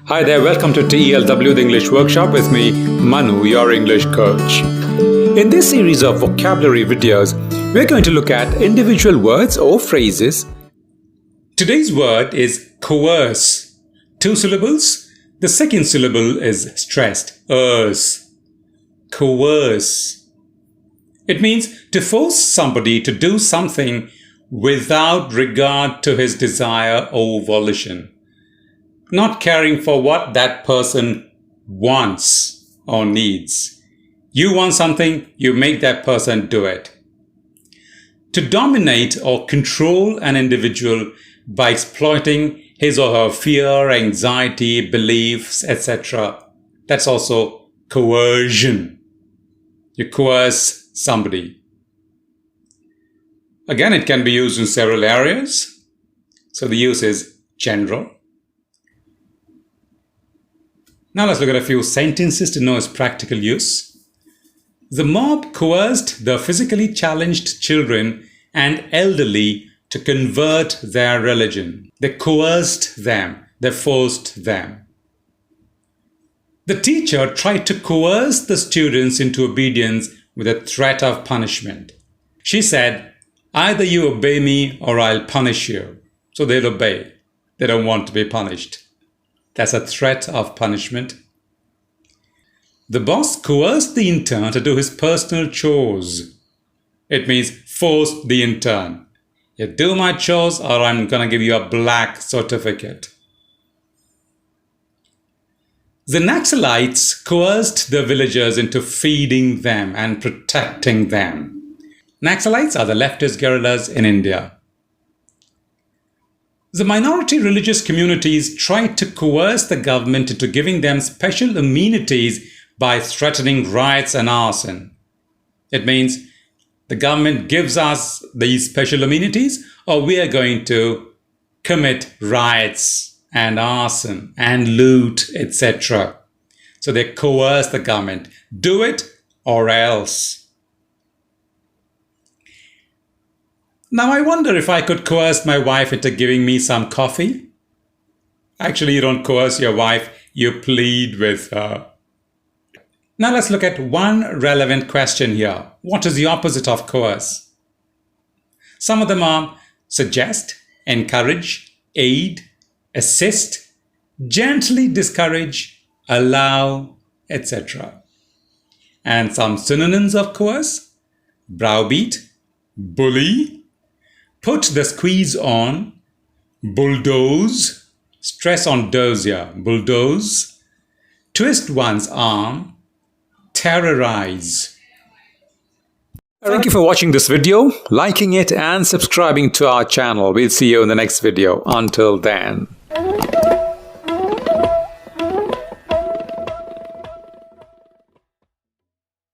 Hi there, welcome to TELW, the English Workshop with me, Manu, your English coach. In this series of vocabulary videos, we're going to look at individual words or phrases. Today's word is coerce. 2 syllables. The second syllable is stressed. Coerce. It means to force somebody to do something without regard to his desire or volition. Not caring for what that person wants or needs. You want something, you make that person do it. To dominate or control an individual by exploiting his or her fear, anxiety, beliefs, etc. That's also coercion. You coerce somebody. Again, it can be used in several areas. So the use is general. Now let's look at a few sentences to know its practical use. The mob coerced the physically challenged children and elderly to convert their religion. They coerced them. They forced them. The teacher tried to coerce the students into obedience with a threat of punishment. She said, "Either you obey me or I'll punish you." So they'll obey. They don't want to be punished. That's a threat of punishment. The boss coerced the intern to do his personal chores. It means forced the intern. You do my chores or I'm going to give you a black certificate. The naxalites coerced the villagers into feeding them and protecting them. Naxalites are the leftist guerrillas in India. The minority religious communities tried to coerce the government into giving them special amenities by threatening riots and arson. It means the government gives us these special amenities or we are going to commit riots and arson and loot, etc. So they coerce the government. Do it or else. Now I wonder if I could coerce my wife into giving me some coffee. Actually, you don't coerce your wife, you plead with her. Now let's look at one relevant question here. What is the opposite of coerce? Some of them are suggest, encourage, aid, assist, gently discourage, allow, etc. And some synonyms of coerce: browbeat, bully, put the squeeze on, bulldoze, stress on doze here, bulldoze, twist one's arm, terrorize. Thank you for watching this video, liking it and subscribing to our channel. We'll see you in the next video. Until then.